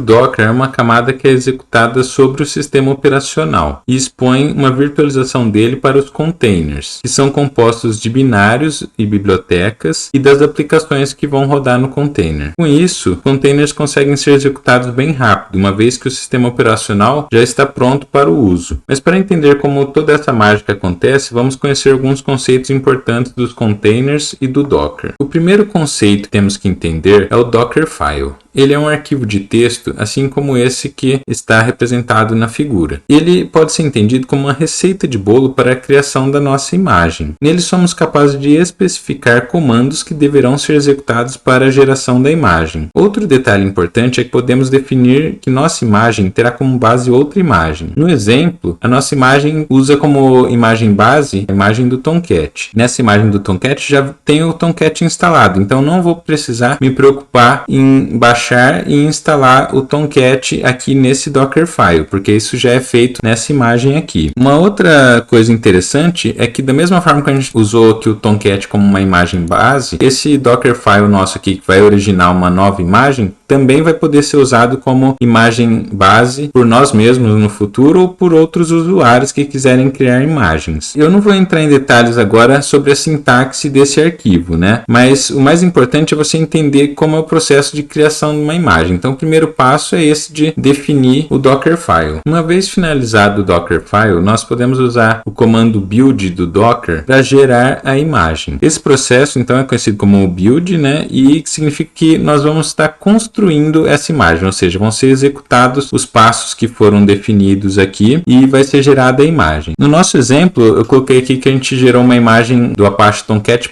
O Docker é uma camada que é executada sobre o sistema operacional e expõe uma virtualização dele para os containers, que são compostos de binários e bibliotecas e das aplicações que vão rodar no container. Com isso, containers conseguem ser executados bem rápido, uma vez que o sistema operacional já está pronto para o uso. Mas para entender como toda essa mágica acontece, vamos conhecer alguns conceitos importantes dos containers e do Docker. O primeiro conceito que temos que entender é o Dockerfile. Ele é um arquivo de texto, assim como esse que está representado na figura. Ele pode ser entendido como uma receita de bolo para a criação da nossa imagem. Nele somos capazes de especificar comandos que deverão ser executados para a geração da imagem. Outro detalhe importante é que podemos definir que nossa imagem terá como base outra imagem. No exemplo, a nossa imagem usa como imagem base a imagem do Tomcat. Nessa imagem do Tomcat já tem o Tomcat instalado, então não vou precisar me preocupar em baixar e instalar o Tomcat aqui nesse Dockerfile, porque isso já é feito nessa imagem aqui. Uma outra coisa interessante é que da mesma forma que a gente usou aqui o Tomcat como uma imagem base, esse Dockerfile nosso aqui que vai originar uma nova imagem, também vai poder ser usado como imagem base por nós mesmos no futuro ou por outros usuários que quiserem criar imagens. Eu não vou entrar em detalhes agora sobre a sintaxe desse arquivo, né? Mas o mais importante é você entender como é o processo de criação de uma imagem. Então o primeiro passo é esse de definir o Dockerfile. Uma vez finalizado o Dockerfile, nós podemos usar o comando build do Docker para gerar a imagem. Esse processo então é conhecido como build, né? E significa que nós vamos estar construindo essa imagem, ou seja, vão ser executados os passos que foram definidos aqui e vai ser gerada a imagem. No nosso exemplo, eu coloquei aqui que a gente gerou uma imagem do Apache Tomcat++,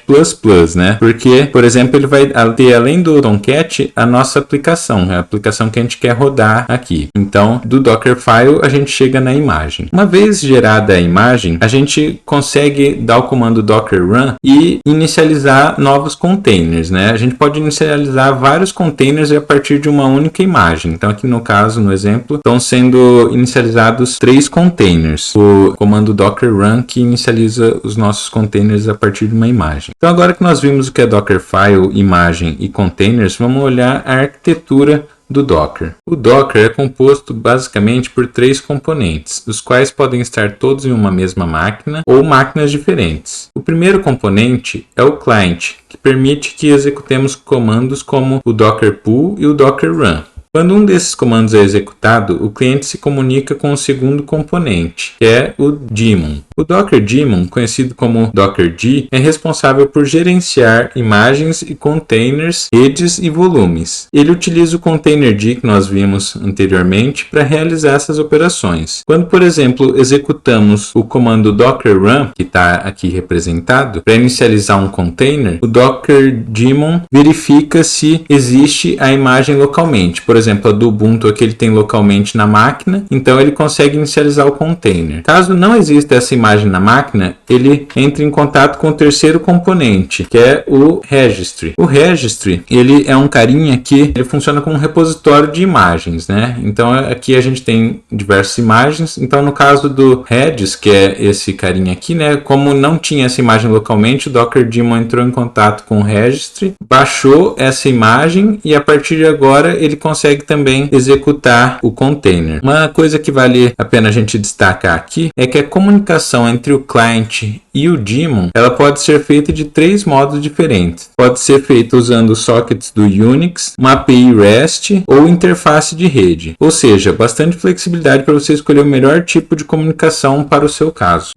né? Porque, por exemplo, ele vai ter, além do Tomcat, a nossa aplicação, a aplicação que a gente quer rodar aqui. Então, do Dockerfile, a gente chega na imagem. Uma vez gerada a imagem, a gente consegue dar o comando docker run e inicializar novos containers, né? A gente pode inicializar vários containers a partir de uma única imagem. Então aqui no caso, no exemplo, estão sendo inicializados 3 containers. O comando docker run que inicializa os nossos containers a partir de uma imagem. Então agora que nós vimos o que é Dockerfile, imagem e containers, vamos olhar a arquitetura do Docker. O Docker é composto basicamente por 3 componentes, os quais podem estar todos em uma mesma máquina ou máquinas diferentes. O primeiro componente é o client, que permite que executemos comandos como o Docker pull e o Docker run. Quando um desses comandos é executado, o cliente se comunica com o segundo componente, que é o daemon. O Docker daemon, conhecido como Dockerd, é responsável por gerenciar imagens e containers, redes e volumes. Ele utiliza o containerd que nós vimos anteriormente para realizar essas operações. Quando, por exemplo, executamos o comando docker run, que está aqui representado, para inicializar um container, o Docker daemon verifica se existe a imagem localmente. Por exemplo, a do Ubuntu aqui ele tem localmente na máquina, então ele consegue inicializar o container. Caso não exista essa imagem na máquina, ele entra em contato com o terceiro componente, que é o registry. O registry, ele é um carinha que ele funciona como um repositório de imagens, né? Então aqui a gente tem diversas imagens. Então no caso do Redis, que é esse carinha aqui, né? Como não tinha essa imagem localmente, o Docker daemon entrou em contato com o registry, baixou essa imagem e a partir de agora ele consegue também executar o container. Uma coisa que vale a pena a gente destacar aqui é que a comunicação entre o client e o daemon, ela pode ser feita de 3 modos diferentes. Pode ser feita usando sockets do Unix, uma API REST ou interface de rede. Ou seja, bastante flexibilidade para você escolher o melhor tipo de comunicação para o seu caso.